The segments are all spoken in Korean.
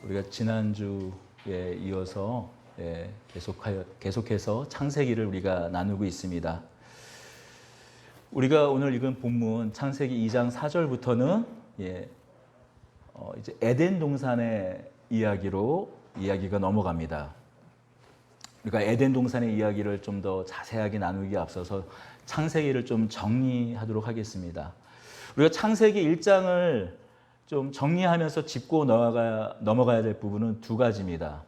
우리가 지난주에 이어서 계속해서 창세기를 우리가 나누고 있습니다. 우리가 오늘 읽은 본문 창세기 2장 4절부터는 이제 에덴 동산의 이야기가 넘어갑니다. 우리가 에덴 동산의 이야기를 좀 더 자세하게 나누기에 앞서서 창세기를 좀 정리하도록 하겠습니다. 우리가 창세기 1장을 좀 정리하면서 짚고 넘어가야 될 부분은 두 가지입니다.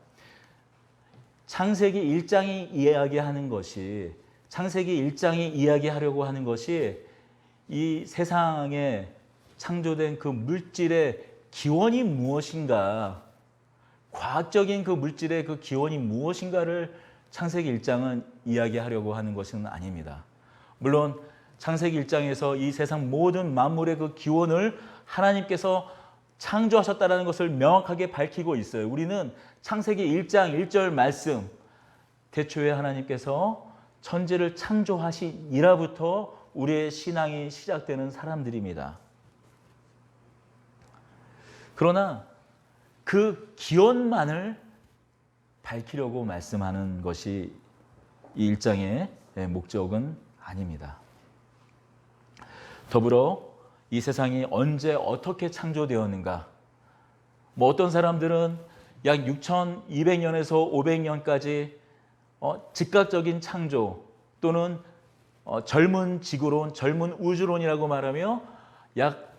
창세기 1장이 이야기하는 것이, 창세기 1장이 이야기하려고 하는 것이 이 세상에 창조된 그 물질의 기원이 무엇인가, 과학적인 그 물질의 그 기원이 무엇인가를 창세기 1장은 이야기하려고 하는 것은 아닙니다. 물론 창세기 1장에서 이 세상 모든 만물의 그 기원을 하나님께서 창조하셨다는 것을 명확하게 밝히고 있어요. 우리는 창세기 1장 1절 말씀, 태초에 하나님께서 천지를 창조하시니라부터 우리의 신앙이 시작되는 사람들입니다. 그러나 그 기원만을 밝히려고 말씀하는 것이 이 1장의 목적은 아닙니다. 더불어 이 세상이 언제 어떻게 창조되었는가, 어떤 사람들은 약 6200년에서 500년까지 즉각적인 창조 또는 젊은 지구론, 젊은 우주론이라고 말하며 약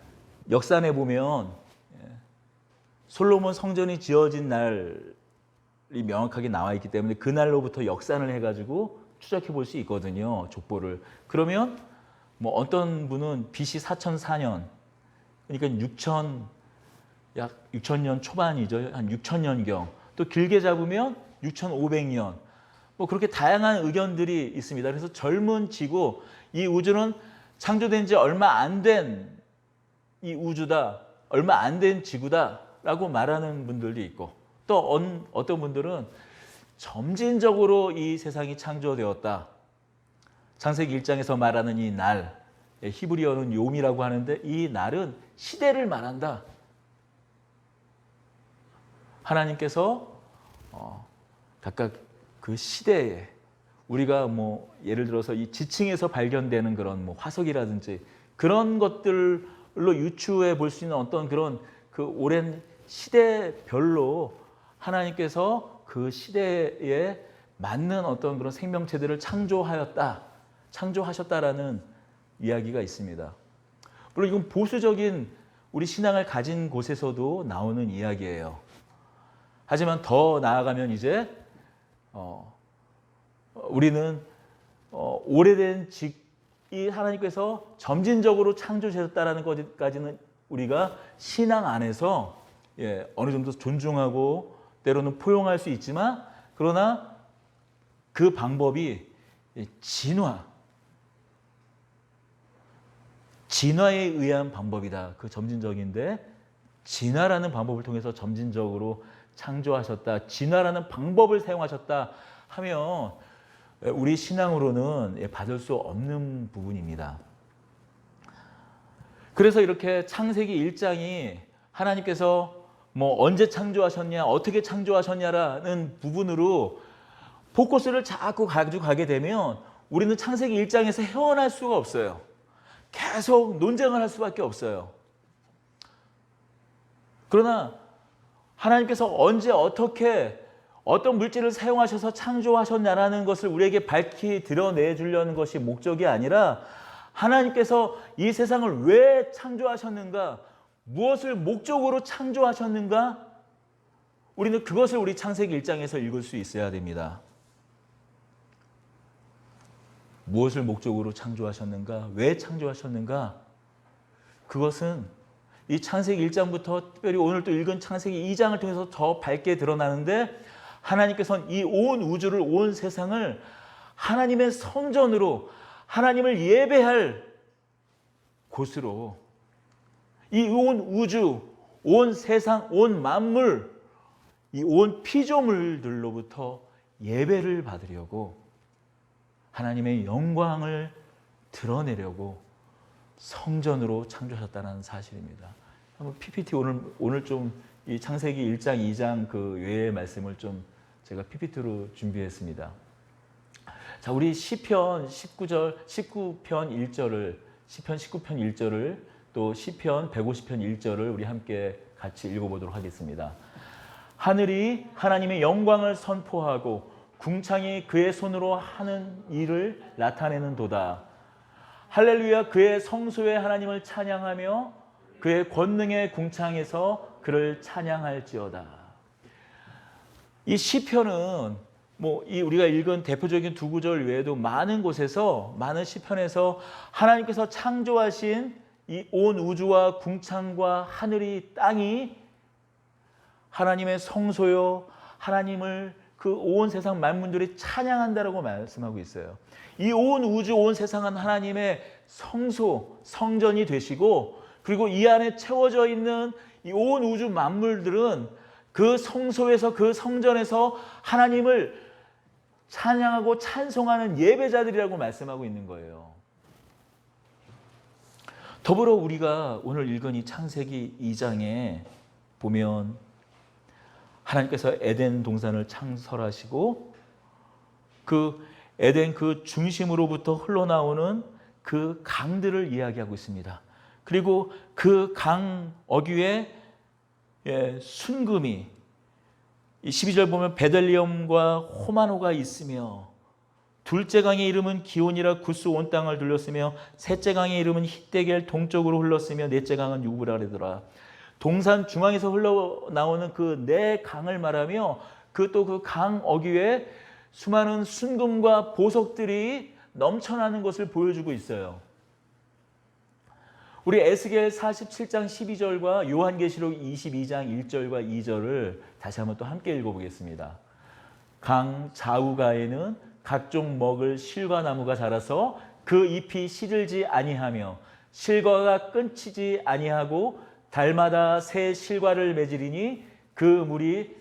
역산해 보면 솔로몬 성전이 지어진 날이 명확하게 나와 있기 때문에 그날로부터 역산을 해가지고 추적해 볼 수 있거든요. 족보를. 그러면 어떤 분은 BC 4004년, 그러니까 약 6000년 초반이죠. 한 6000년경. 또 길게 잡으면 6500년. 그렇게 다양한 의견들이 있습니다. 그래서 젊은 지구, 이 우주는 창조된 지 얼마 안 된 이 우주다, 얼마 안 된 지구다라고 말하는 분들도 있고, 또 어떤 분들은 점진적으로 이 세상이 창조되었다. 창세기 1장에서 말하는 이 날, 히브리어는 욤이라고 하는데 이 날은 시대를 말한다. 하나님께서 각각 그 시대에 우리가 예를 들어서 이 지층에서 발견되는 그런 화석이라든지 그런 것들로 유추해 볼 수 있는 어떤 그런 그 오랜 시대별로 하나님께서 그 시대에 맞는 어떤 그런 생명체들을 창조하셨다라는 이야기가 있습니다. 물론 이건 보수적인 우리 신앙을 가진 곳에서도 나오는 이야기예요. 하지만 더 나아가면 이제 우리는 오래된 이 하나님께서 점진적으로 창조하셨다라는 것까지는 우리가 신앙 안에서 어느 정도 존중하고 때로는 포용할 수 있지만, 그러나 그 방법이 진화에 의한 방법이다. 그 점진적인데 진화라는 방법을 통해서 점진적으로 창조하셨다, 진화라는 방법을 사용하셨다 하면 우리 신앙으로는 받을 수 없는 부분입니다. 그래서 이렇게 창세기 1장이 하나님께서 언제 창조하셨냐, 어떻게 창조하셨냐라는 부분으로 포커스를 자꾸 가지고 가게 되면 우리는 창세기 1장에서 헤어날 수가 없어요. 계속 논쟁을 할 수밖에 없어요. 그러나 하나님께서 언제 어떻게 어떤 물질을 사용하셔서 창조하셨냐라는 것을 우리에게 밝히 드러내 주려는 것이 목적이 아니라, 하나님께서 이 세상을 왜 창조하셨는가, 무엇을 목적으로 창조하셨는가, 우리는 그것을 우리 창세기 1장에서 읽을 수 있어야 됩니다. 무엇을 목적으로 창조하셨는가, 왜 창조하셨는가, 그것은 이 창세기 1장부터 특별히 오늘 또 읽은 창세기 2장을 통해서 더 밝게 드러나는데, 하나님께서는 이 온 우주를, 온 세상을 하나님의 성전으로, 하나님을 예배할 곳으로, 이 온 우주, 온 세상, 온 만물, 이 온 피조물들로부터 예배를 받으려고, 하나님의 영광을 드러내려고 성전으로 창조하셨다는 사실입니다. 한번 PPT 오늘 좀 이 창세기 1장, 2장 그 외의 말씀을 좀 제가 PPT로 준비했습니다. 자, 우리 시편 19편 1절을 시편 19편 1절을 또 시편 150편 1절을 우리 함께 같이 읽어보도록 하겠습니다. 하늘이 하나님의 영광을 선포하고 궁창이 그의 손으로 하는 일을 나타내는도다. 할렐루야. 그의 성소에 하나님을 찬양하며 그의 권능의 궁창에서 그를 찬양할지어다. 이 시편은 우리가 읽은 대표적인 두 구절 외에도 많은 곳에서, 많은 시편에서 하나님께서 창조하신 이 온 우주와 궁창과 하늘이, 땅이 하나님의 성소요, 하나님을 그 온 세상 만물들이 찬양한다라고 말씀하고 있어요. 이 온 우주, 온 세상은 하나님의 성소, 성전이 되시고, 그리고 이 안에 채워져 있는 이 온 우주 만물들은 그 성소에서, 그 성전에서 하나님을 찬양하고 찬송하는 예배자들이라고 말씀하고 있는 거예요. 더불어 우리가 오늘 읽은 이 창세기 2장에 보면 하나님께서 에덴 동산을 창설하시고 그 에덴 그 중심으로부터 흘러나오는 그 강들을 이야기하고 있습니다. 그리고 그 강 어귀에 순금이, 12절 보면 베들리엄과 호마노가 있으며, 둘째 강의 이름은 기온이라 구스 온 땅을 둘렀으며, 셋째 강의 이름은 히데겔 동쪽으로 흘렀으며, 넷째 강은 유브라데더라. 동산 중앙에서 흘러나오는 그 네 강을 말하며 그 또 그 강 어귀에 수많은 순금과 보석들이 넘쳐나는 것을 보여주고 있어요. 우리 에스겔 47장 12절과 요한계시록 22장 1절과 2절을 다시 한번 또 함께 읽어보겠습니다. 강 좌우가에는 각종 먹을 실과나무가 자라서 그 잎이 시들지 아니하며 실과가 끊치지 아니하고 달마다 새 실과를 맺으리니 그 물이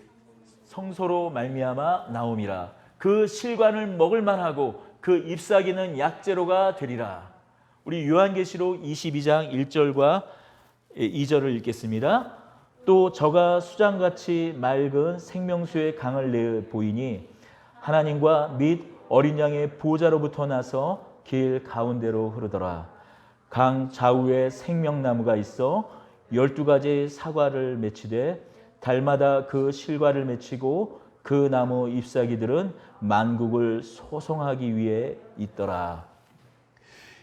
성소로 말미암아 나옴이라. 그 실과는 먹을 만하고 그 잎사귀는 약재로가 되리라. 우리 요한계시록 22장 1절과 2절을 읽겠습니다. 또 저가 수장같이 맑은 생명수의 강을 내 보이니 하나님과 및 어린 양의 보좌로부터 나서 길 가운데로 흐르더라. 강 좌우에 생명나무가 있어 12가지 사과를 맺히되 달마다 그 실과를 맺히고 그 나무 잎사귀들은 만국을 소송하기 위해 있더라.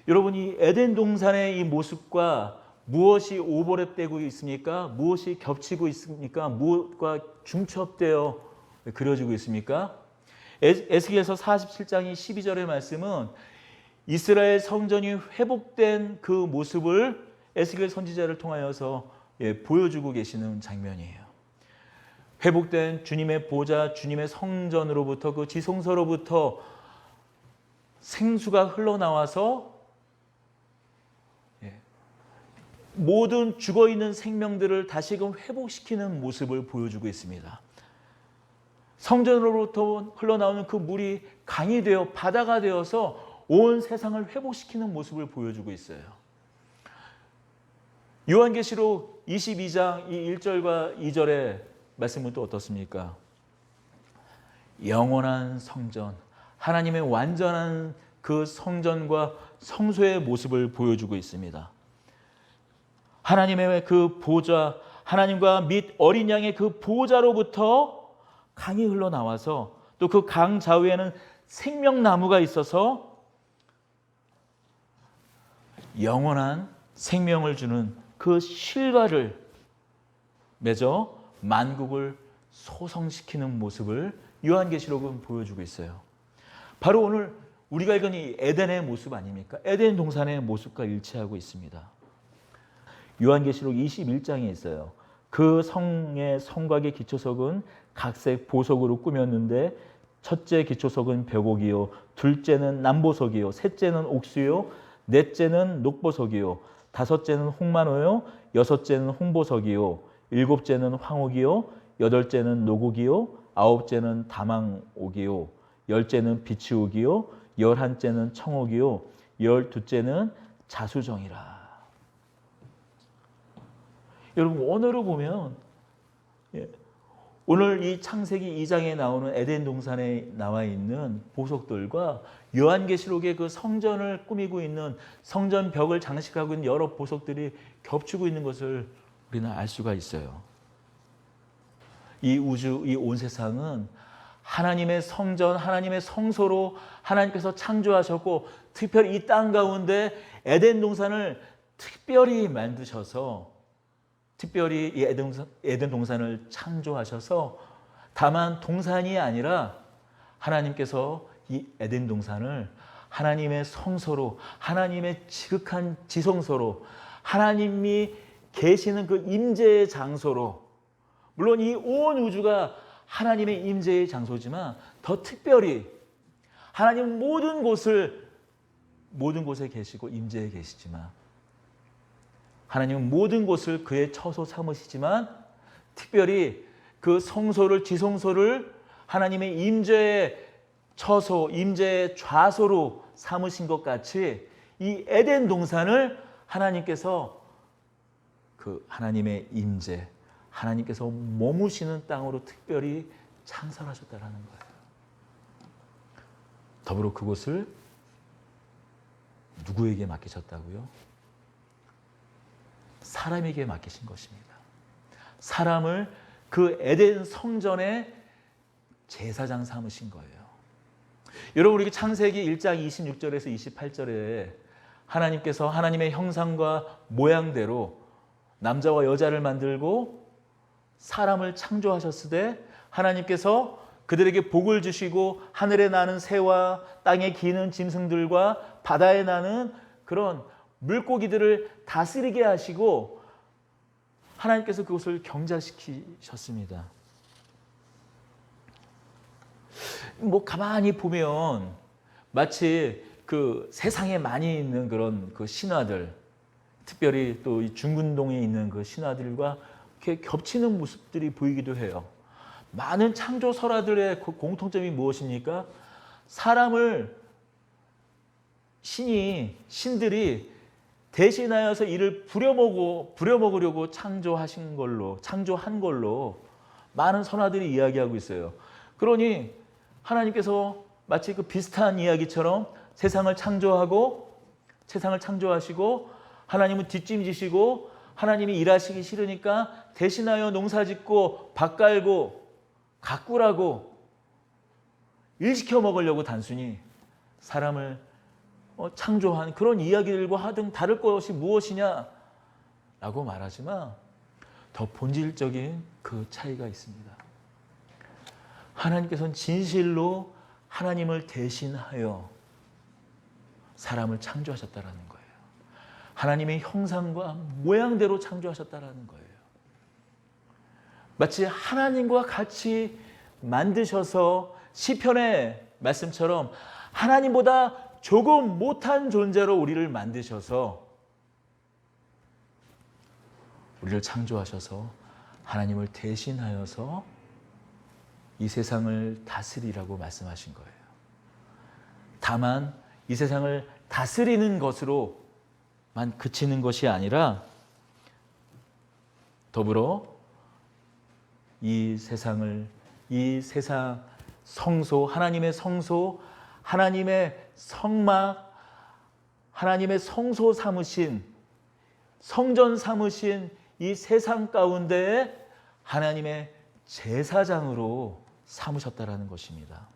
여러분이 에덴 동산의 이 모습과 무엇이 오버랩되고 있습니까? 무엇이 겹치고 있습니까? 무엇과 중첩되어 그려지고 있습니까? 에스겔서 47장의 12절의 말씀은 이스라엘 성전이 회복된 그 모습을 에스겔 선지자를 통하여서 보여주고 계시는 장면이에요. 회복된 주님의 보좌, 주님의 성전으로부터, 그 지성소로부터 생수가 흘러나와서 모든 죽어있는 생명들을 다시금 회복시키는 모습을 보여주고 있습니다. 성전으로부터 흘러나오는 그 물이 강이 되어 바다가 되어서 온 세상을 회복시키는 모습을 보여주고 있어요. 요한계시록 22장 이 1절과 2절의 말씀은 또 어떻습니까? 영원한 성전, 하나님의 완전한 그 성전과 성소의 모습을 보여주고 있습니다. 하나님의 그 보좌, 하나님과 및 어린 양의 그 보좌로부터 강이 흘러나와서 또 그 강 좌우에는 생명나무가 있어서 영원한 생명을 주는 그 실과를 맺어 만국을 소성시키는 모습을 요한계시록은 보여주고 있어요. 바로 오늘 우리가 읽은 이 에덴의 모습 아닙니까? 에덴 동산의 모습과 일치하고 있습니다. 요한계시록 21장에 있어요. 그 성의 성곽의 기초석은 각색 보석으로 꾸몄는데 첫째 기초석은 벽옥이요, 둘째는 남보석이요, 셋째는 옥수요, 넷째는 녹보석이요, 다섯째는 홍마노요, 여섯째는 홍보석이요, 일곱째는 황옥이요, 여덟째는 노곡이요, 아홉째는 다망옥이요, 열째는 비치옥이요, 열한째는 청옥이요, 열두째는 자수정이라. 여러분 언어로 보면 오늘 이 창세기 2장에 나오는 에덴 동산에 나와 있는 보석들과 요한계시록의 그 성전을 꾸미고 있는 성전 벽을 장식하고 있는 여러 보석들이 겹치고 있는 것을 우리는 알 수가 있어요. 이 우주, 이 온 세상은 하나님의 성전, 하나님의 성소로 하나님께서 창조하셨고 특별히 이 땅 가운데 에덴 동산을 특별히 만드셔서 특별히 이 에덴 동산을 창조하셔서 다만 동산이 아니라 하나님께서 이 에덴 동산을 하나님의 성소로 하나님의 지극한 지성소로 하나님이 계시는 그 임재의 장소로 물론 이 온 우주가 하나님의 임재의 장소지만 더 특별히 하나님 모든 곳에 계시고 임재에 계시지만 하나님은 모든 곳을 그의 처소 삼으시지만 특별히 그 성소를 지성소를 하나님의 임재의 처소, 임재의 좌소로 삼으신 것 같이 이 에덴 동산을 하나님께서 그 하나님의 임재, 하나님께서 머무시는 땅으로 특별히 창설하셨다는 거예요. 더불어 그곳을 누구에게 맡기셨다고요? 사람에게 맡기신 것입니다. 사람을 그 에덴 성전의 제사장 삼으신 거예요. 여러분 우리 창세기 1장 26절에서 28절에 하나님께서 하나님의 형상과 모양대로 남자와 여자를 만들고 사람을 창조하셨으되 하나님께서 그들에게 복을 주시고 하늘에 나는 새와 땅에 기는 짐승들과 바다에 나는 그런 물고기들을 다스리게 하시고 하나님께서 그것을 경작시키셨습니다. 뭐 가만히 보면 마치 그 세상에 많이 있는 그런 그 신화들, 특별히 또 이 중근동에 있는 그 신화들과 이렇게 겹치는 모습들이 보이기도 해요. 많은 창조 설화들의 그 공통점이 무엇입니까? 사람을 신들이 대신하여서 이를 부려먹으려고 창조한 걸로 많은 선화들이 이야기하고 있어요. 그러니 하나님께서 마치 그 비슷한 이야기처럼 세상을 창조하시고 하나님은 뒷짐지시고 하나님이 일하시기 싫으니까 대신하여 농사짓고 밭 갈고 가꾸라고 일 시켜 먹으려고 단순히 사람을 창조한 그런 이야기들과 하등 다를 것이 무엇이냐라고 말하지만 더 본질적인 그 차이가 있습니다. 하나님께서는 진실로 하나님을 대신하여 사람을 창조하셨다라는 거예요. 하나님의 형상과 모양대로 창조하셨다라는 거예요. 마치 하나님과 같이 만드셔서 시편의 말씀처럼 하나님보다 조금 못한 존재로 우리를 만드셔서 우리를 창조하셔서 하나님을 대신하여서 이 세상을 다스리라고 말씀하신 거예요. 다만 이 세상을 다스리는 것으로만 그치는 것이 아니라 더불어 이 세상 성소, 하나님의 성소, 하나님의 성막, 하나님의 성소 삼으신, 성전 삼으신 이 세상 가운데에 하나님의 제사장으로 삼으셨다라는 것입니다.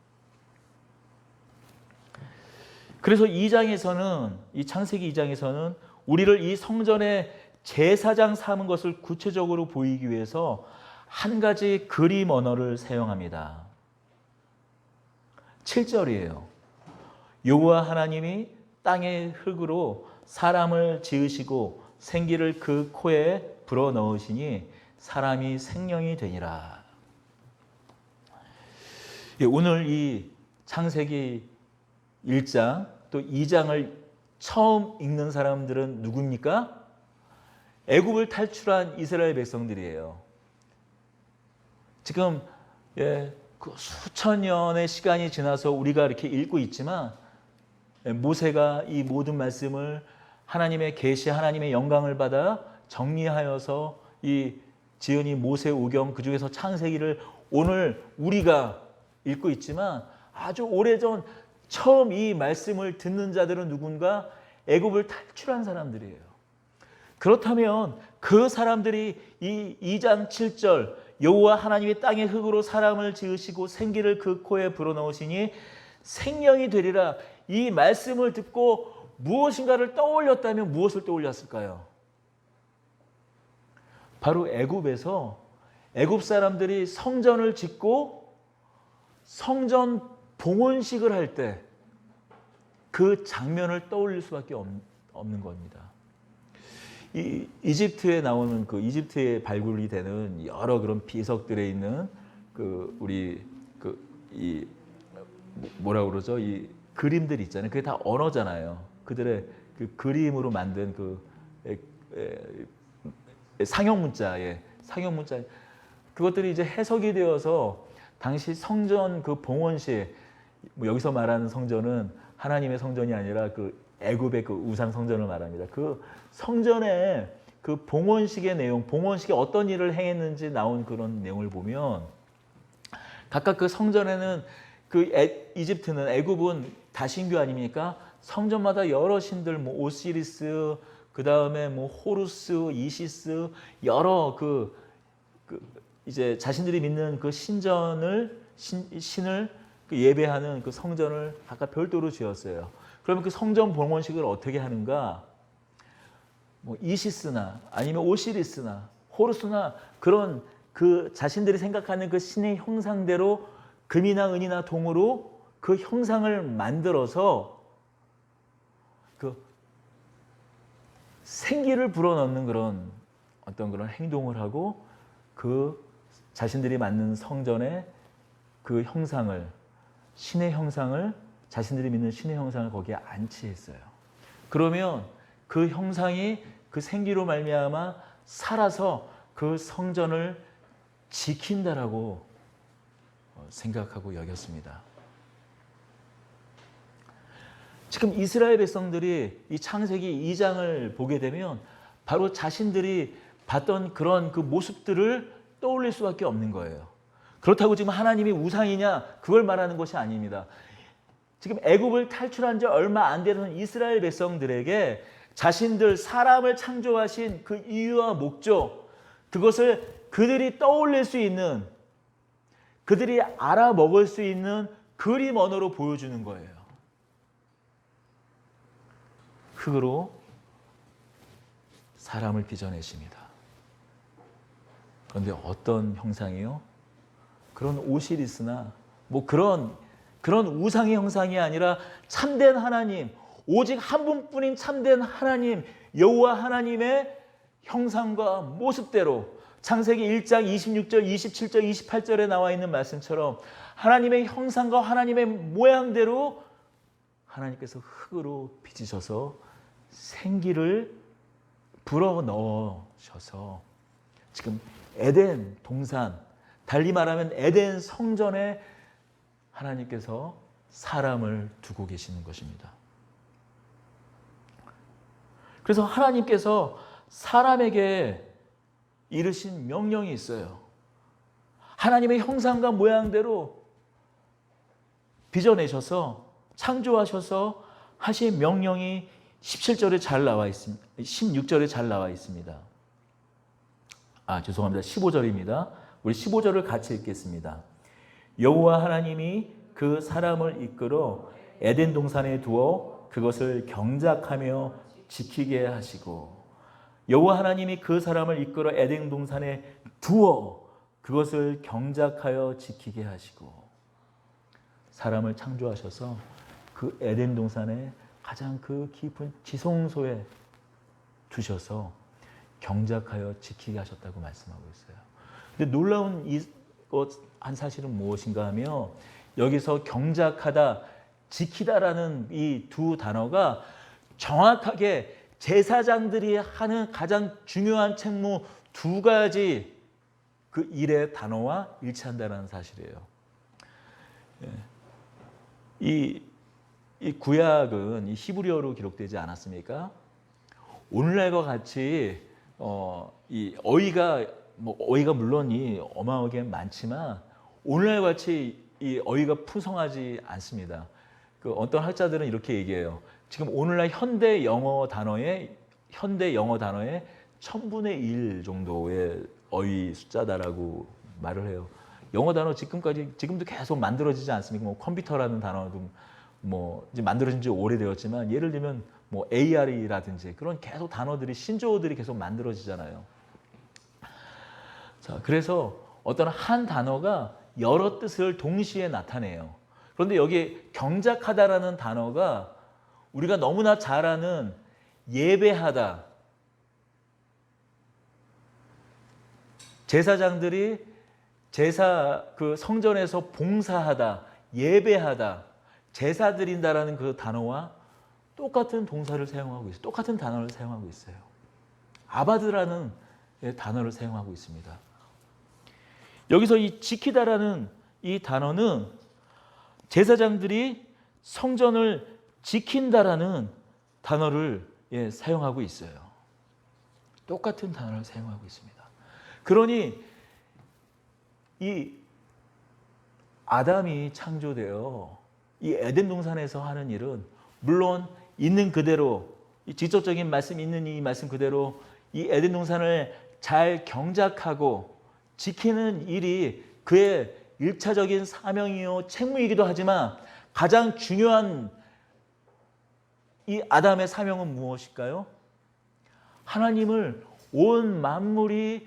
그래서 이 창세기 2장에서는 우리를 이 성전의 제사장 삼은 것을 구체적으로 보이기 위해서 한 가지 그림 언어를 사용합니다. 7절이에요. 여호와 하나님이 땅의 흙으로 사람을 지으시고 생기를 그 코에 불어넣으시니 사람이 생명이 되니라. 오늘 이 창세기 1장 또 2장을 처음 읽는 사람들은 누굽니까? 애굽을 탈출한 이스라엘 백성들이에요. 지금 그 수천 년의 시간이 지나서 우리가 이렇게 읽고 있지만 모세가 이 모든 말씀을 하나님의 계시, 하나님의 영광을 받아 정리하여서 이 지은이 모세오경 그중에서 창세기를 오늘 우리가 읽고 있지만 아주 오래전 처음 이 말씀을 듣는 자들은 누군가 애굽을 탈출한 사람들이에요. 그렇다면 그 사람들이 이 2장 7절 여호와 하나님이 땅의 흙으로 사람을 지으시고 생기를 그 코에 불어넣으시니 생명이 되리라, 이 말씀을 듣고 무엇인가를 떠올렸다면 무엇을 떠올렸을까요? 바로 애굽에서 애굽 사람들이 성전을 짓고 성전 봉헌식을 할 때 그 장면을 떠올릴 수밖에 없는 겁니다. 이 이집트에 나오는 그 이집트에 발굴이 되는 여러 그런 비석들에 있는 그 우리 그 이 뭐라 그러죠? 이 그림들 있잖아요. 그게 다 언어잖아요. 그들의 그 그림으로 만든 그 상형 문자에 그것들이 이제 해석이 되어서 당시 성전 그 봉헌식, 뭐 여기서 말하는 성전은 하나님의 성전이 아니라 그 애굽의 그 우상 성전을 말합니다. 그 성전의 그 봉헌식의 내용, 봉헌식에 어떤 일을 행했는지 나온 그런 내용을 보면 각각 그 성전에는 그 이집트는 애굽은 다신교 아닙니까? 성전마다 여러 신들, 뭐 오시리스, 그 다음에 뭐 호루스, 이시스, 여러 그 이제 자신들이 믿는 그 신을 그 예배하는 그 성전을 각각 별도로 지었어요. 그러면 그 성전 봉헌식을 어떻게 하는가? 뭐 이시스나 아니면 오시리스나 호루스나 그런 그 자신들이 생각하는 그 신의 형상대로 금이나 은이나 동으로 그 형상을 만들어서 그 생기를 불어넣는 그런 어떤 그런 행동을 하고 그 자신들이 만든 성전의 그 형상을, 신의 형상을, 자신들이 믿는 신의 형상을 거기에 안치했어요. 그러면 그 형상이 그 생기로 말미암아 살아서 그 성전을 지킨다라고 생각하고 여겼습니다. 지금 이스라엘 백성들이 이 창세기 2장을 보게 되면 바로 자신들이 봤던 그런 그 모습들을 떠올릴 수밖에 없는 거예요. 그렇다고 지금 하나님이 우상이냐 그걸 말하는 것이 아닙니다. 지금 애굽을 탈출한 지 얼마 안 되는 이스라엘 백성들에게 자신들 사람을 창조하신 그 이유와 목적, 그것을 그들이 떠올릴 수 있는, 그들이 알아먹을 수 있는 그림 언어로 보여주는 거예요. 흙으로 사람을 빚어내십니다. 그런데 어떤 형상이요? 그런 오시리스나 뭐 그런 우상의 형상이 아니라 참된 하나님, 오직 한 분뿐인 참된 하나님, 여호와 하나님의 형상과 모습대로 창세기 1장 26절, 27절, 28절에 나와 있는 말씀처럼 하나님의 형상과 하나님의 모양대로 하나님께서 흙으로 빚으셔서 생기를 불어넣으셔서 지금 에덴 동산, 달리 말하면 에덴 성전에 하나님께서 사람을 두고 계시는 것입니다. 그래서 하나님께서 사람에게 이르신 명령이 있어요. 하나님의 형상과 모양대로 빚어내셔서 창조하셔서 하신 명령이 17절에 잘 나와 있습니다. 16절에 잘 나와 있습니다. 죄송합니다. 15절입니다. 우리 15절을 같이 읽겠습니다. 여호와 하나님이 그 사람을 이끌어 에덴 동산에 두어 그것을 경작하며 지키게 하시고, 여호와 하나님이 그 사람을 이끌어 에덴 동산에 두어 그것을 경작하여 지키게 하시고, 사람을 창조하셔서 그 에덴 동산에 가장 그 깊은 지성소에 두셔서 경작하여 지키게 하셨다고 말씀하고 있어요. 근데 놀라운 한 사실은 무엇인가 하면 여기서 경작하다, 지키다라는 이 두 단어가 정확하게 제사장들이 하는 가장 중요한 책무 두 가지 그 일의 단어와 일치한다는 사실이에요. 이 구약은 이 히브리어로 기록되지 않았습니까? 오늘날과 같이 이 어휘가 어휘가 물론 이 어마어마하게 많지만 오늘날 같이 이 어휘가 풍성하지 않습니다. 그 어떤 학자들은 이렇게 얘기해요. 지금 오늘날 현대 영어 단어의 1000분의 1 정도의 어휘 숫자다라고 말을 해요. 영어 단어 지금도 계속 만들어지지 않습니까? 컴퓨터라는 단어도 이제 만들어진 지 오래되었지만 예를 들면 AR이라든지 그런 계속 단어들이 신조어들이 계속 만들어지잖아요. 자, 그래서 어떤 한 단어가 여러 뜻을 동시에 나타내요. 그런데 여기 경작하다라는 단어가 우리가 너무나 잘 아는 예배하다. 제사장들이 제사 그 성전에서 봉사하다, 예배하다, 제사 드린다라는 그 단어와 똑같은 동사를 사용하고 있어요. 똑같은 단어를 사용하고 있어요. 아바드라는 단어를 사용하고 있습니다. 여기서 이 지키다라는 이 단어는 제사장들이 성전을 지킨다라는 단어를 사용하고 있어요. 똑같은 단어를 사용하고 있습니다. 그러니 이 아담이 창조되어 이 에덴 동산에서 하는 일은 물론 있는 그대로 직접적인 말씀 있는 이 말씀 그대로 이 에덴 동산을 잘 경작하고 지키는 일이 그의 1차적인 사명이요 책무이기도 하지만 가장 중요한 이 아담의 사명은 무엇일까요? 하나님을 온 만물이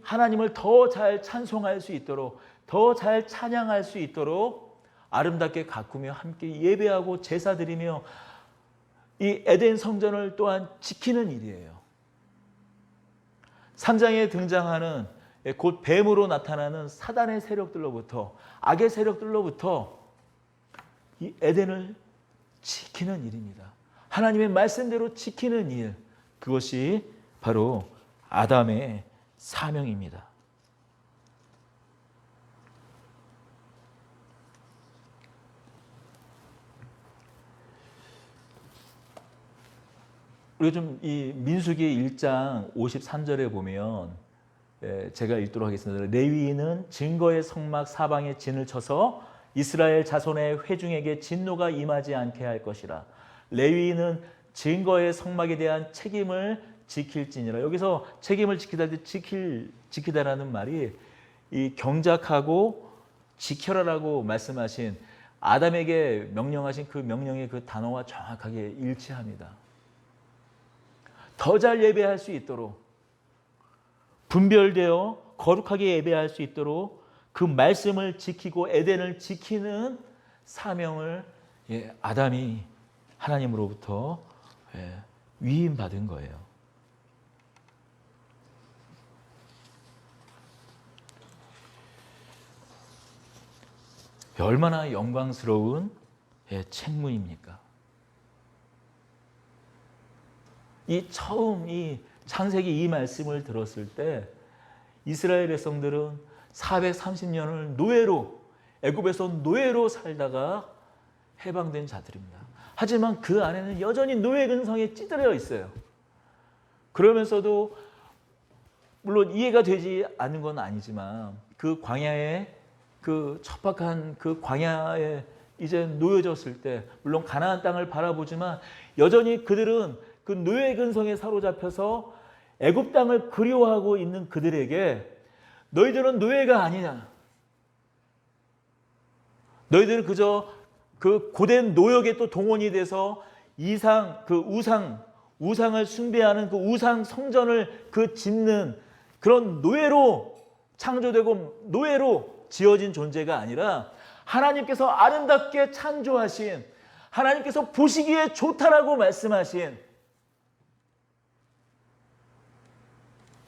하나님을 더 잘 찬송할 수 있도록 더 잘 찬양할 수 있도록 아름답게 가꾸며 함께 예배하고 제사 드리며 이 에덴 성전을 또한 지키는 일이에요. 3장에 등장하는 곧 뱀으로 나타나는 사단의 세력들로부터 악의 세력들로부터 이 에덴을 지키는 일입니다. 하나님의 말씀대로 지키는 일, 그것이 바로 아담의 사명입니다. 우리가 좀 이 민수기 1장 53절에 보면 제가 읽도록 하겠습니다. 레위인은 증거의 성막 사방에 진을 쳐서 이스라엘 자손의 회중에게 진노가 임하지 않게 할 것이라. 레위인은 증거의 성막에 대한 책임을 지킬지니라. 여기서 책임을 지키다 할 때 지키다라는 말이 이 경작하고 지켜라라고 말씀하신 아담에게 명령하신 그 명령의 그 단어와 정확하게 일치합니다. 더 잘 예배할 수 있도록 분별되어 거룩하게 예배할 수 있도록 그 말씀을 지키고 에덴을 지키는 사명을 아담이 하나님으로부터 위임받은 거예요. 얼마나 영광스러운 책무입니까? 처음 이 창세기 이 말씀을 들었을 때 이스라엘 백성들은 430년을 노예로 애굽에서 노예로 살다가 해방된 자들입니다. 하지만 그 안에는 여전히 노예 근성에 찌들어 있어요. 그러면서도 물론 이해가 되지 않는 건 아니지만 그 광야에 그 척박한 그 광야에 이제 놓여졌을 때 물론 가나안 땅을 바라보지만 여전히 그들은 그 노예 근성에 사로잡혀서 애굽 땅을 그리워하고 있는 그들에게 너희들은 노예가 아니냐. 너희들은 그저 그 고된 노역에 또 동원이 돼서 우상을 숭배하는 그 우상 성전을 그 짓는 그런 노예로 창조되고 노예로 지어진 존재가 아니라 하나님께서 아름답게 창조하신 하나님께서 보시기에 좋다라고 말씀하신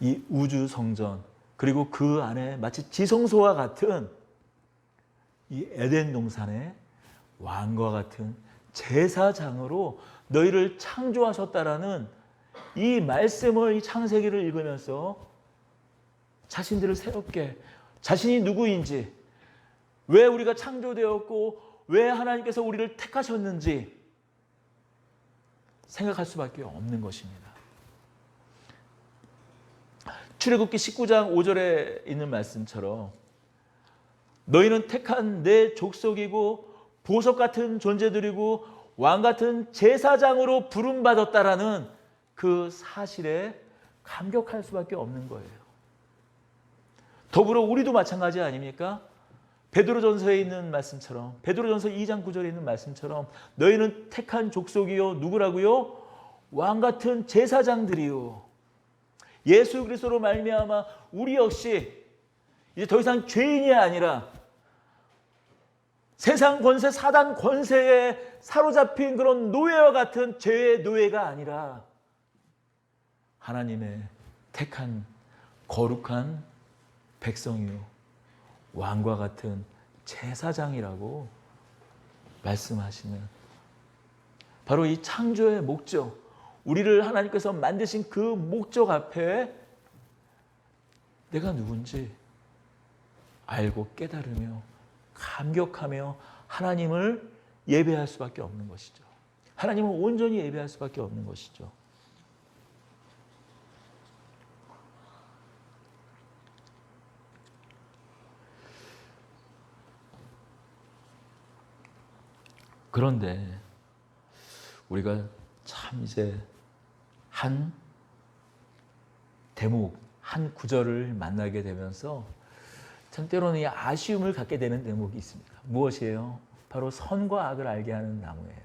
이 우주 성전 그리고 그 안에 마치 지성소와 같은 이 에덴 동산의 왕과 같은 제사장으로 너희를 창조하셨다라는 이 말씀을 이 창세기를 읽으면서 자신들을 새롭게 자신이 누구인지 왜 우리가 창조되었고 왜 하나님께서 우리를 택하셨는지 생각할 수밖에 없는 것입니다. 출애굽기 19장 5절에 있는 말씀처럼 너희는 택한 내 족속이고 보석 같은 존재들이고 왕 같은 제사장으로 부름받았다라는 그 사실에 감격할 수밖에 없는 거예요. 더불어 우리도 마찬가지 아닙니까? 베드로전서에 있는 말씀처럼, 베드로전서 2장 9절에 있는 말씀처럼 너희는 택한 족속이요 누구라고요? 왕 같은 제사장들이요. 예수 그리스도로 말미암아 우리 역시 이제 더 이상 죄인이 아니라 세상 권세, 사단 권세에 사로잡힌 그런 노예와 같은 죄의 노예가 아니라 하나님의 택한 거룩한 백성이요 왕과 같은 제사장이라고 말씀하시는 바로 이 창조의 목적, 우리를 하나님께서 만드신 그 목적 앞에 내가 누군지 알고 깨달으며 감격하며 하나님을 예배할 수밖에 없는 것이죠. 하나님을 온전히 예배할 수밖에 없는 것이죠. 그런데 우리가 참 이제 한 대목, 한 구절을 만나게 되면서 참 때로는 이 아쉬움을 갖게 되는 대목이 있습니다. 무엇이에요? 바로 선과 악을 알게 하는 나무예요.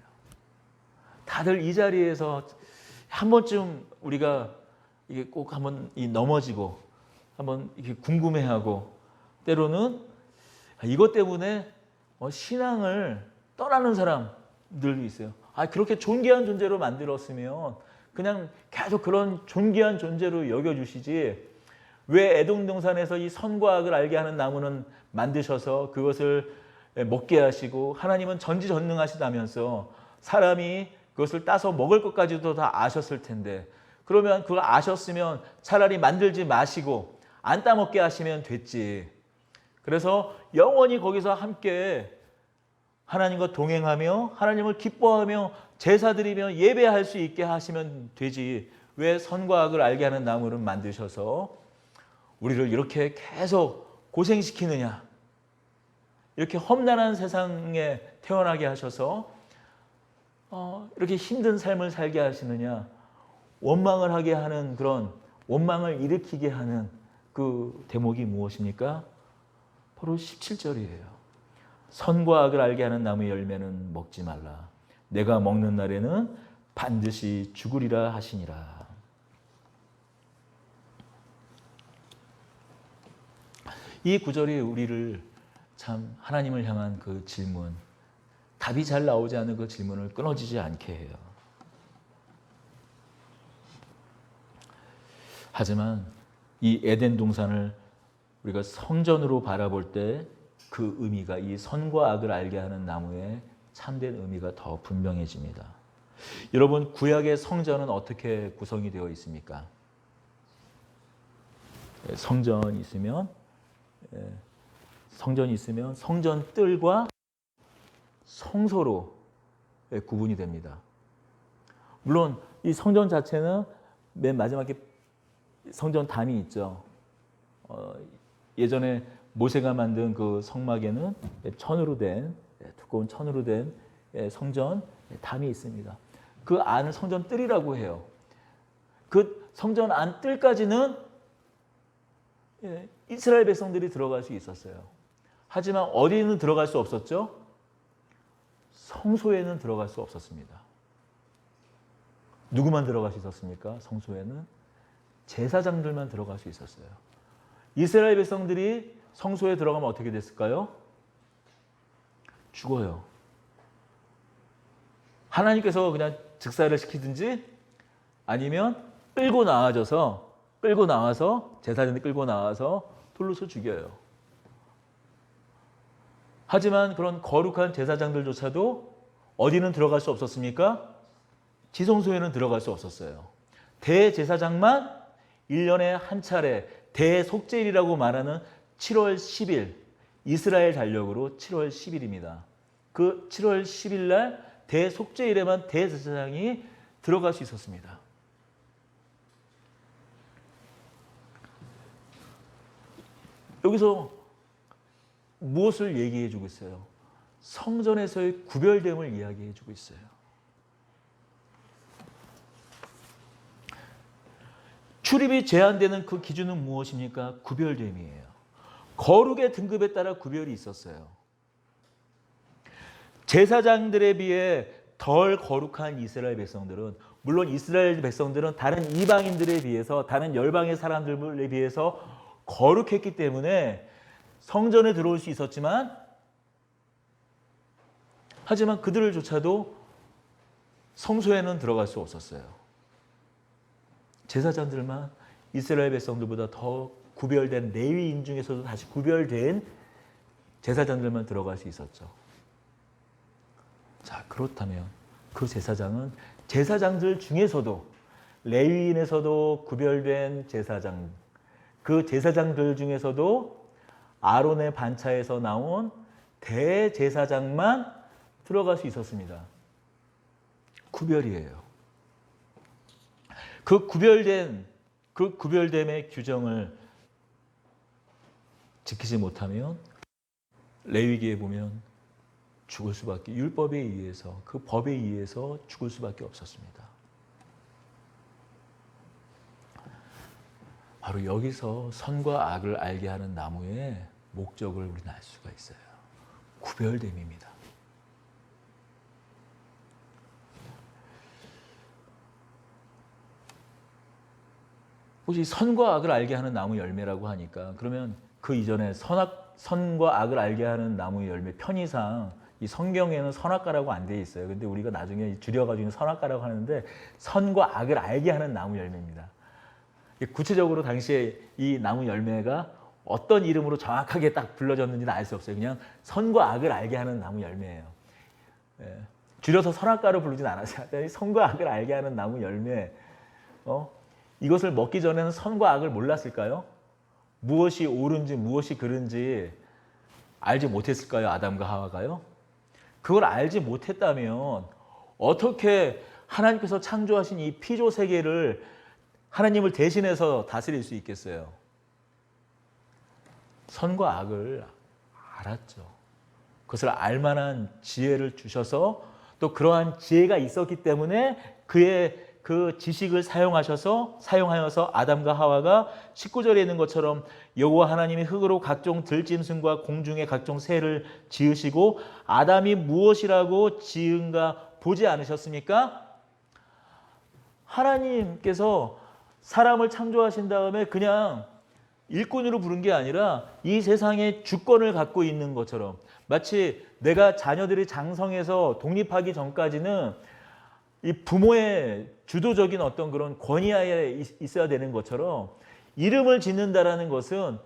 다들 이 자리에서 한 번쯤 우리가 이게 꼭 한번 넘어지고 한번 이렇게 궁금해하고 때로는 이것 때문에 신앙을 떠나는 사람들도 있어요. 그렇게 존귀한 존재로 만들었으면 그냥 계속 그런 존귀한 존재로 여겨주시지 왜 에돔 동산에서 이 선과 악을 알게 하는 나무는 만드셔서 그것을 먹게 하시고 하나님은 전지전능하시다면서 사람이 그것을 따서 먹을 것까지도 다 아셨을 텐데 그러면 그걸 아셨으면 차라리 만들지 마시고 안 따먹게 하시면 됐지. 그래서 영원히 거기서 함께 하나님과 동행하며 하나님을 기뻐하며 제사드리며 예배할 수 있게 하시면 되지. 왜 선과 악을 알게 하는 나무를 만드셔서 우리를 이렇게 계속 고생시키느냐. 이렇게 험난한 세상에 태어나게 하셔서 이렇게 힘든 삶을 살게 하시느냐. 원망을 하게 하는 그런 원망을 일으키게 하는 그 대목이 무엇입니까? 바로 17절이에요. 선과 악을 알게 하는 나무의 열매는 먹지 말라. 내가 먹는 날에는 반드시 죽으리라 하시니라. 이 구절이 우리를 참 하나님을 향한 그 질문, 답이 잘 나오지 않는 그 질문을 끊어지지 않게 해요. 하지만 이 에덴 동산을 우리가 성전으로 바라볼 때 그 의미가 이 선과 악을 알게 하는 나무의 참된 의미가 더 분명해집니다. 여러분, 구약의 성전은 어떻게 구성이 되어 있습니까? 성전이 있으면 성전 뜰과 성소로 구분이 됩니다. 물론 이 성전 자체는 맨 마지막에 성전 담이 있죠. 예전에 모세가 만든 그 성막에는 천으로 된 두꺼운 천으로 된 성전 담이 있습니다. 그 안을 성전 뜰이라고 해요. 그 성전 안 뜰까지는 이스라엘 백성들이 들어갈 수 있었어요. 하지만 어디는 들어갈 수 없었죠? 성소에는 들어갈 수 없었습니다. 누구만 들어갈 수 있었습니까? 성소에는 제사장들만 들어갈 수 있었어요. 이스라엘 백성들이 성소에 들어가면 어떻게 됐을까요? 죽어요. 하나님께서 그냥 즉사를 시키든지 아니면 끌고 나와서 제사장들이 끌고 나와서 돌로서 죽여요. 하지만 그런 거룩한 제사장들조차도 어디는 들어갈 수 없었습니까? 지성소에는 들어갈 수 없었어요. 대제사장만 1년에 한 차례 대속죄일이라고 말하는 7월 10일 이스라엘 달력으로 7월 10일입니다. 그 7월 10일 날 대속죄일에만 대제사장이 들어갈 수 있었습니다. 여기서 무엇을 얘기해 주고 있어요? 성전에서의 구별됨을 이야기해 주고 있어요. 출입이 제한되는 그 기준은 무엇입니까? 구별됨이에요. 거룩의 등급에 따라 구별이 있었어요. 제사장들에 비해 덜 거룩한 이스라엘 백성들은, 물론 이스라엘 백성들은 다른 이방인들에 비해서, 다른 열방의 사람들에 비해서 거룩했기 때문에 성전에 들어올 수 있었지만, 하지만 그들조차도 성소에는 들어갈 수 없었어요. 제사장들만 이스라엘 백성들보다 더 구별된 레위인 중에서도 다시 구별된 제사장들만 들어갈 수 있었죠. 자, 그렇다면 그 제사장은 제사장들 중에서도, 레위인에서도 구별된 제사장, 그 제사장들 중에서도 아론의 반차에서 나온 대제사장만 들어갈 수 있었습니다. 구별이에요. 그 구별됨의 규정을 지키지 못하면 레위기에 보면 죽을 수밖에, 율법에 의해서, 그 법에 의해서 죽을 수밖에 없었습니다. 바로 여기서 선과 악을 알게 하는 나무의 목적을 우리는 알 수가 있어요. 구별됨입니다. 혹시 선과 악을 알게 하는 나무 열매라고 하니까, 그러면 그 이전에 선과 악을 알게 하는 나무 열매, 편의상 이 성경에는 선악과라고 안 돼 있어요. 근데 우리가 나중에 줄여가지고 선악과라고 하는데, 선과 악을 알게 하는 나무 열매입니다. 구체적으로 당시에 이 나무 열매가 어떤 이름으로 정확하게 딱 불러졌는지는 알 수 없어요. 그냥 선과 악을 알게 하는 나무 열매예요. 예. 줄여서 선악과로 부르진 않았어요. 선과 악을 알게 하는 나무 열매. 이것을 먹기 전에는 선과 악을 몰랐을까요? 무엇이 옳은지 무엇이 그른지 알지 못했을까요? 아담과 하와가요? 그걸 알지 못했다면 어떻게 하나님께서 창조하신 이 피조 세계를 하나님을 대신해서 다스릴 수 있겠어요? 선과 악을 알았죠. 그것을 알만한 지혜를 주셔서, 또 그러한 지혜가 있었기 때문에 그의 그 지식을 사용하여서 아담과 하와가 19절에 있는 것처럼 여호와 하나님이 흙으로 각종 들짐승과 공중의 각종 새를 지으시고 아담이 무엇이라고 지은가 보지 않으셨습니까? 하나님께서 사람을 창조하신 다음에 그냥 일꾼으로 부른 게 아니라 이 세상에 주권을 갖고 있는 것처럼, 마치 내가 자녀들이 장성해서 독립하기 전까지는 이 부모의 주도적인 어떤 그런 권위하에 있어야 되는 것처럼, 이름을 짓는다라는 것은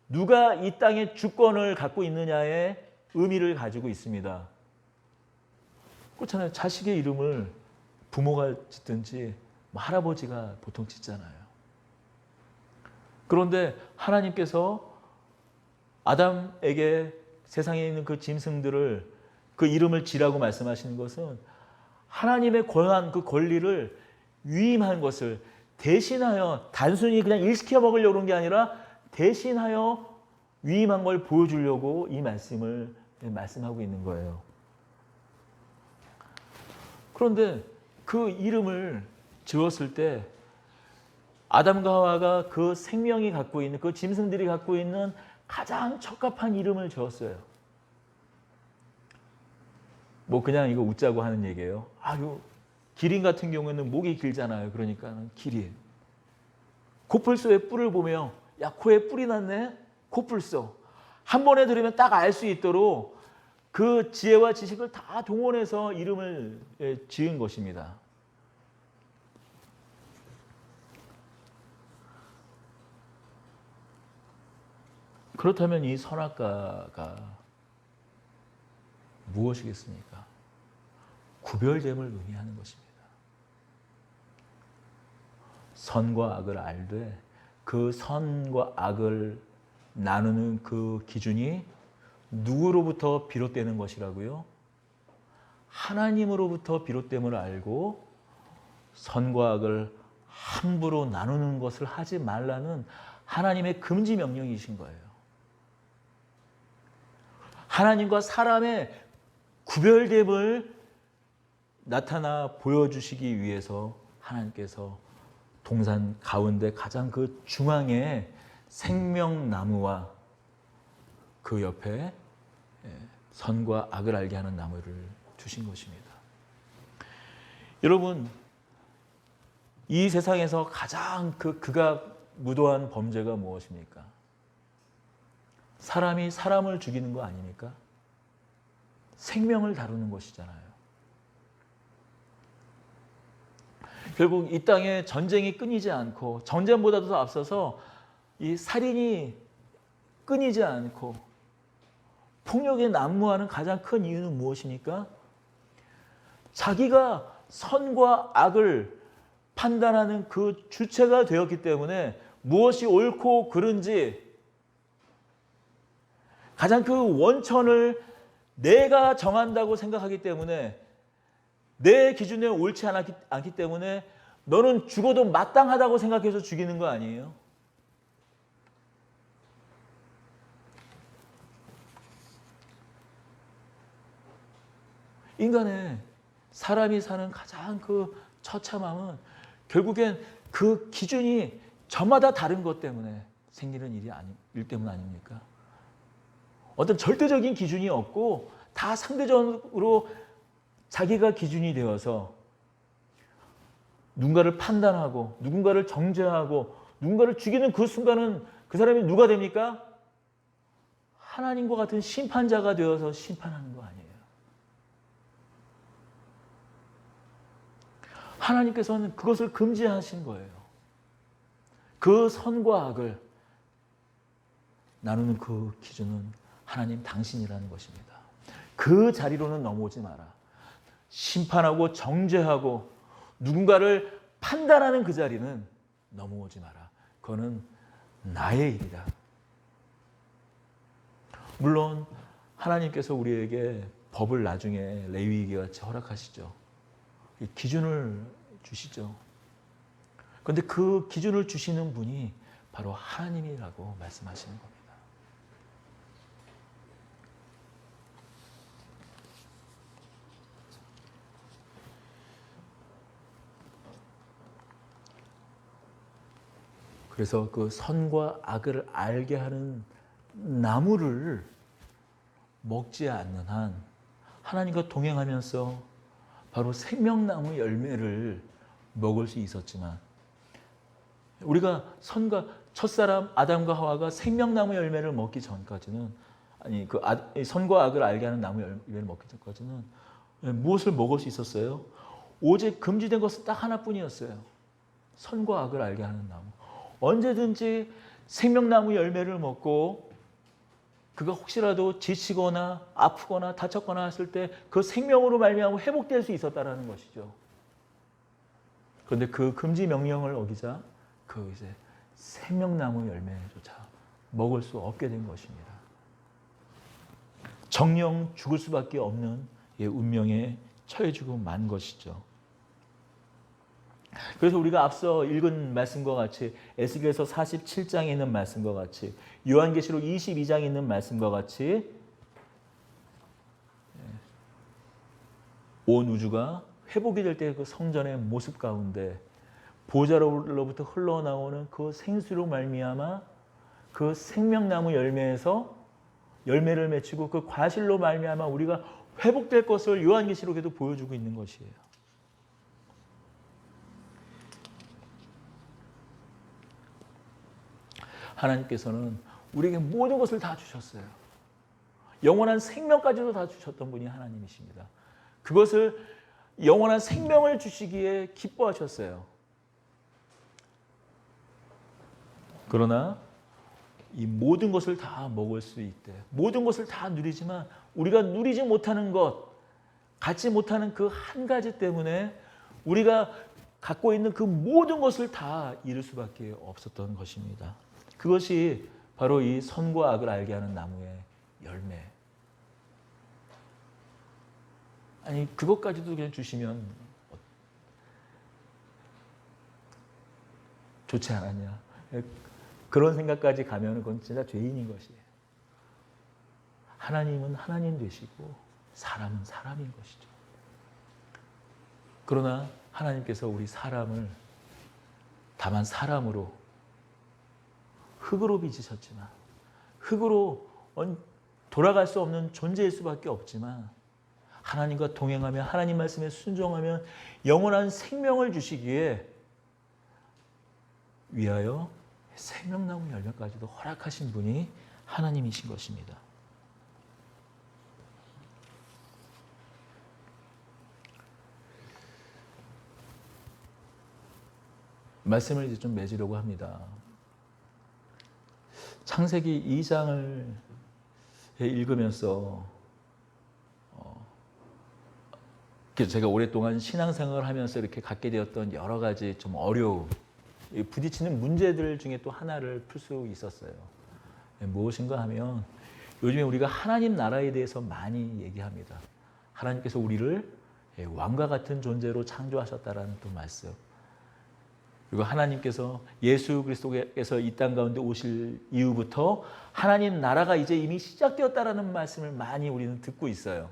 누가 이 땅에 주권을 갖고 있느냐의 의미를 가지고 있습니다. 그렇잖아요. 자식의 이름을 부모가 짓든지 할아버지가 보통 짓잖아요. 그런데 하나님께서 아담에게 세상에 있는 그 짐승들을, 그 이름을 지라고 말씀하시는 것은 하나님의 권한, 그 권리를 위임한 것을 대신하여, 단순히 그냥 일시켜 먹으려고 그런 게 아니라 대신하여 위임한 걸 보여주려고 이 말씀을 말씀하고 있는 거예요. 그런데 그 이름을 지었을 때 아담과 하와가 그 생명이 갖고 있는, 그 짐승들이 갖고 있는 가장 적합한 이름을 지었어요. 뭐 그냥 이거 웃자고 하는 얘기예요. 요 기린 같은 경우에는 목이 길잖아요. 그러니까는 기린. 코뿔소의 뿔을 보면, 야, 코에 뿔이 났네? 코뿔소. 한 번에 들으면 딱 알 수 있도록 그 지혜와 지식을 다 동원해서 이름을 지은 것입니다. 그렇다면 이 선악과가 무엇이겠습니까? 구별됨을 의미하는 것입니다. 선과 악을 알되 그 선과 악을 나누는 그 기준이 누구로부터 비롯되는 것이라고요? 하나님으로부터 비롯됨을 알고 선과 악을 함부로 나누는 것을 하지 말라는 하나님의 금지 명령이신 거예요. 하나님과 사람의 구별됨을 나타나 보여주시기 위해서 하나님께서 동산 가운데 가장 그 중앙에 생명나무와 그 옆에 선과 악을 알게 하는 나무를 주신 것입니다. 여러분, 이 세상에서 가장 그 극악무도한 범죄가 무엇입니까? 사람이 사람을 죽이는 거 아닙니까? 생명을 다루는 것이잖아요. 결국 이 땅에 전쟁이 끊이지 않고, 전쟁보다도 앞서서 이 살인이 끊이지 않고 폭력이 난무하는 가장 큰 이유는 무엇입니까? 자기가 선과 악을 판단하는 그 주체가 되었기 때문에 무엇이 옳고 그른지 가장 그 원천을 내가 정한다고 생각하기 때문에, 내 기준에 옳지 않기 때문에 너는 죽어도 마땅하다고 생각해서 죽이는 거 아니에요? 인간의 사람이 사는 가장 그 처참함은 결국엔 그 기준이 저마다 다른 것 때문에 생기는 일 때문 아닙니까? 어떤 절대적인 기준이 없고 다 상대적으로 자기가 기준이 되어서 누군가를 판단하고 누군가를 정죄하고 누군가를 죽이는 그 순간은 그 사람이 누가 됩니까? 하나님과 같은 심판자가 되어서 심판하는 거 아니에요. 하나님께서는 그것을 금지하신 거예요. 그 선과 악을 나누는 그 기준은 하나님 당신이라는 것입니다. 그 자리로는 넘어오지 마라. 심판하고 정죄하고 누군가를 판단하는 그 자리는 넘어오지 마라. 그거는 나의 일이다. 물론 하나님께서 우리에게 법을 나중에 레위기 같이 허락하시죠. 기준을 주시죠. 그런데 그 기준을 주시는 분이 바로 하나님이라고 말씀하시는 겁니다. 그래서 그 선과 악을 알게 하는 나무를 먹지 않는 한 하나님과 동행하면서 바로 생명나무 열매를 먹을 수 있었지만, 우리가 첫사람 아담과 하와가 생명나무 열매를 먹기 전까지는, 선과 악을 알게 하는 나무 열매를 먹기 전까지는 무엇을 먹을 수 있었어요? 오직 금지된 것은 딱 하나뿐이었어요. 선과 악을 알게 하는 나무. 언제든지 생명나무 열매를 먹고 그가 혹시라도 지치거나 아프거나 다쳤거나 했을 때 그 생명으로 말미암아 회복될 수 있었다라는 것이죠. 그런데 그 금지 명령을 어기자 그 이제 생명나무 열매조차 먹을 수 없게 된 것입니다. 정령 죽을 수밖에 없는 운명에 처해지고 만 것이죠. 그래서 우리가 앞서 읽은 말씀과 같이 에스겔서 47장에 있는 말씀과 같이 요한계시록 22장에 있는 말씀과 같이 온 우주가 회복이 될 때 그 성전의 모습 가운데 보좌로부터 흘러나오는 그 생수로 말미암아 그 생명나무 열매에서 열매를 맺히고 그 과실로 말미암아 우리가 회복될 것을 요한계시록에도 보여주고 있는 것이에요. 하나님께서는 우리에게 모든 것을 다 주셨어요. 영원한 생명까지도 다 주셨던 분이 하나님이십니다. 그것을 영원한 생명을 주시기에 기뻐하셨어요. 그러나 이 모든 것을 다 먹을 수 있대. 모든 것을 다 누리지만 우리가 누리지 못하는 것, 갖지 못하는 그 한 가지 때문에 우리가 갖고 있는 그 모든 것을 다 잃을 수밖에 없었던 것입니다. 그것이 바로 이 선과 악을 알게 하는 나무의 열매. 아니, 그것까지도 그냥 주시면 좋지 않았냐. 그런 생각까지 가면 그건 진짜 죄인인 것이에요. 하나님은 하나님 되시고 사람은 사람인 것이죠. 그러나 하나님께서 우리 사람을 다만 사람으로 흙으로 빚으셨지만 흙으로 돌아갈 수 없는 존재일 수밖에 없지만 하나님과 동행하며 하나님 말씀에 순종하면 영원한 생명을 주시기에 위하여 생명나무 열매까지도 허락하신 분이 하나님이신 것입니다. 말씀을 이제 좀 맺으려고 합니다. 창세기 2장을 읽으면서 제가 오랫동안 신앙생활을 하면서 이렇게 갖게 되었던 여러 가지 좀 어려움, 부딪히는 문제들 중에 또 하나를 풀 수 있었어요. 무엇인가 하면 요즘에 우리가 하나님 나라에 대해서 많이 얘기합니다. 하나님께서 우리를 왕과 같은 존재로 창조하셨다라는 또 말씀. 그리고 하나님께서 예수 그리스도께서 이 땅 가운데 오실 이후부터 하나님 나라가 이제 이미 시작되었다라는 말씀을 많이 우리는 듣고 있어요.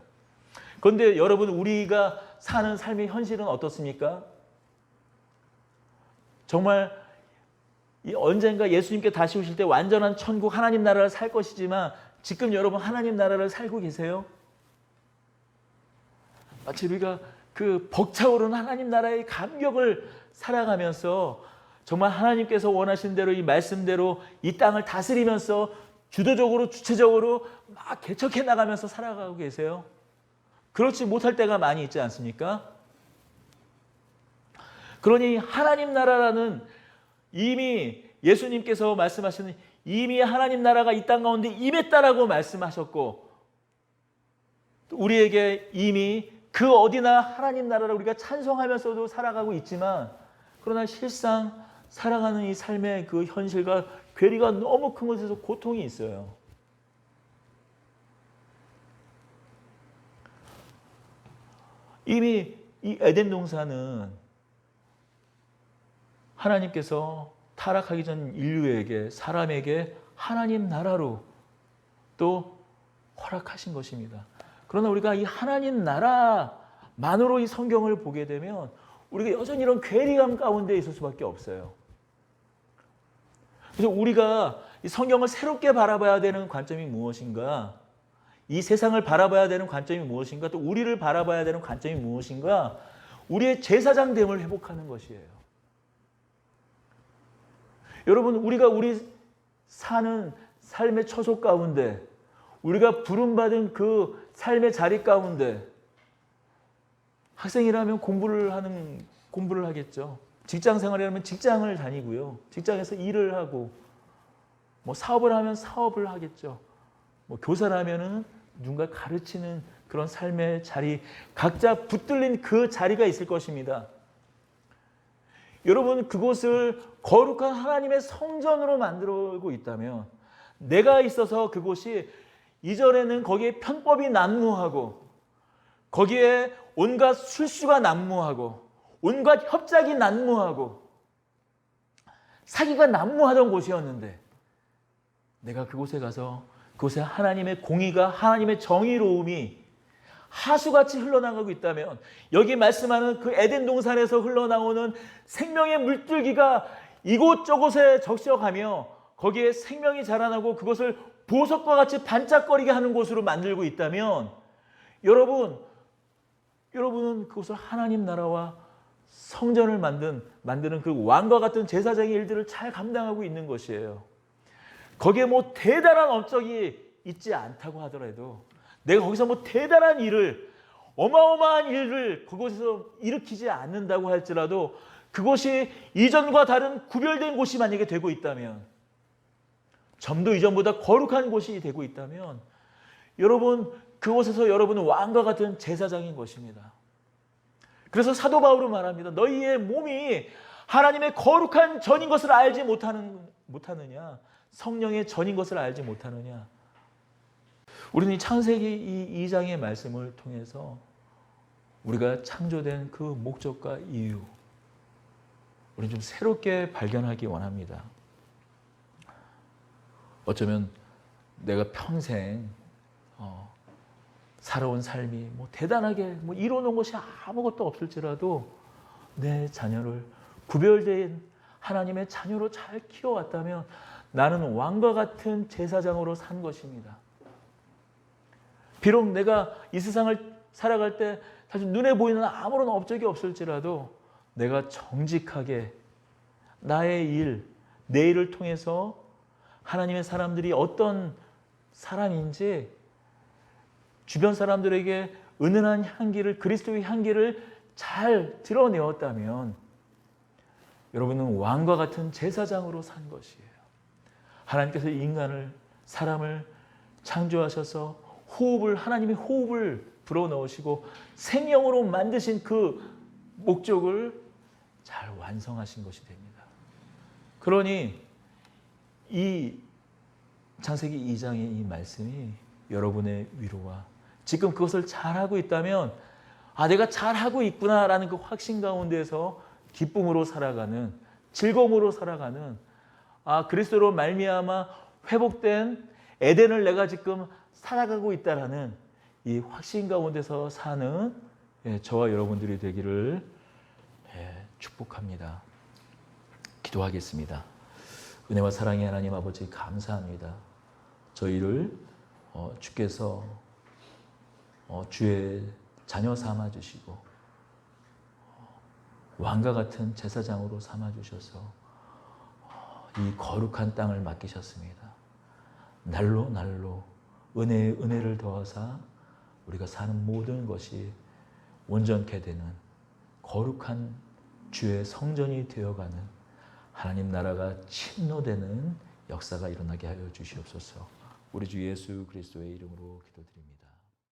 그런데 여러분, 우리가 사는 삶의 현실은 어떻습니까? 정말 언젠가 예수님께 다시 오실 때 완전한 천국 하나님 나라를 살 것이지만 지금 여러분 하나님 나라를 살고 계세요? 마치 우리가 그 벅차오르는 하나님 나라의 감격을 살아가면서 정말 하나님께서 원하신 대로 이 말씀대로 이 땅을 다스리면서 주도적으로 주체적으로 막 개척해 나가면서 살아가고 계세요? 그렇지 못할 때가 많이 있지 않습니까? 그러니 하나님 나라라는 이미 예수님께서 말씀하시는 이미 하나님 나라가 이 땅 가운데 임했다라고 말씀하셨고 우리에게 이미 그 어디나 하나님 나라를 우리가 찬송하면서도 살아가고 있지만 그러나 실상 살아가는 이 삶의 그 현실과 괴리가 너무 큰 것에서 고통이 있어요. 이미 이 에덴 동산은 하나님께서 타락하기 전 인류에게 사람에게 하나님 나라로 또 허락하신 것입니다. 그러나 우리가 이 하나님 나라만으로 이 성경을 보게 되면 우리가 여전히 이런 괴리감 가운데 있을 수밖에 없어요. 그래서 우리가 이 성경을 새롭게 바라봐야 되는 관점이 무엇인가? 이 세상을 바라봐야 되는 관점이 무엇인가? 또 우리를 바라봐야 되는 관점이 무엇인가? 우리의 제사장됨을 회복하는 것이에요. 여러분, 우리가 우리 사는 삶의 처소 가운데 우리가 부름받은 그 삶의 자리 가운데 학생이라면 공부를 하겠죠. 직장 생활이라면 직장을 다니고요. 직장에서 일을 하고 뭐 사업을 하면 사업을 하겠죠. 뭐 교사라면은 누군가 가르치는 그런 삶의 자리, 각자 붙들린 그 자리가 있을 것입니다. 여러분, 그곳을 거룩한 하나님의 성전으로 만들고 있다면 내가 있어서 그곳이 이전에는 거기에 편법이 난무하고 거기에 온갖 술수가 난무하고 온갖 협작이 난무하고 사기가 난무하던 곳이었는데 내가 그곳에 가서 그곳에 하나님의 공의가 하나님의 정의로움이 하수같이 흘러나가고 있다면 여기 말씀하는 그 에덴 동산에서 흘러나오는 생명의 물줄기가 이곳저곳에 적셔가며 거기에 생명이 자라나고 그것을 보석과 같이 반짝거리게 하는 곳으로 만들고 있다면 여러분은 그것을 하나님 나라와 성전을 만드는 그 왕과 같은 제사장의 일들을 잘 감당하고 있는 것이에요. 거기에 뭐 대단한 업적이 있지 않다고 하더라도 내가 거기서 뭐 대단한 일을 어마어마한 일을 그곳에서 일으키지 않는다고 할지라도 그곳이 이전과 다른 구별된 곳이 만약에 되고 있다면 점도 이전보다 거룩한 곳이 되고 있다면 여러분 그곳에서 여러분은 왕과 같은 제사장인 것입니다. 그래서 사도 바울은 말합니다. 너희의 몸이 하나님의 거룩한 전인 것을 알지 못하느냐? 성령의 전인 것을 알지 못하느냐? 우리는 이 창세기 2장의 말씀을 통해서 우리가 창조된 그 목적과 이유 우리는 좀 새롭게 발견하기 원합니다. 어쩌면 내가 평생 살아온 삶이 뭐 대단하게 뭐 이뤄놓은 것이 아무것도 없을지라도 내 자녀를 구별된 하나님의 자녀로 잘 키워왔다면 나는 왕과 같은 제사장으로 산 것입니다. 비록 내가 이 세상을 살아갈 때 사실 눈에 보이는 아무런 업적이 없을지라도 내가 정직하게 나의 일, 내 일을 통해서 하나님의 사람들이 어떤 사람인지 주변 사람들에게 은은한 향기를, 그리스도의 향기를 잘 드러내었다면 여러분은 왕과 같은 제사장으로 산 것이에요. 하나님께서 인간을, 사람을 창조하셔서 하나님의 호흡을 불어넣으시고 생명으로 만드신 그 목적을 잘 완성하신 것이 됩니다. 그러니 이 창세기 2장의 이 말씀이 여러분의 위로와 지금 그것을 잘하고 있다면 내가 잘하고 있구나라는 그 확신 가운데서 기쁨으로 살아가는, 즐거움으로 살아가는, 그리스도로 말미암아 회복된 에덴을 내가 지금 살아가고 있다라는 이 확신 가운데서 사는 저와 여러분들이 되기를 축복합니다. 기도하겠습니다. 은혜와 사랑의 하나님 아버지 감사합니다. 저희를 주께서 주의 자녀 삼아주시고 왕과 같은 제사장으로 삼아주셔서 이 거룩한 땅을 맡기셨습니다. 날로 날로 은혜에 은혜를 더하사 우리가 사는 모든 것이 온전케 되는 거룩한 주의 성전이 되어가는 하나님 나라가 침노되는 역사가 일어나게 하여 주시옵소서. 우리 주 예수 그리스도의 이름으로 기도드립니다.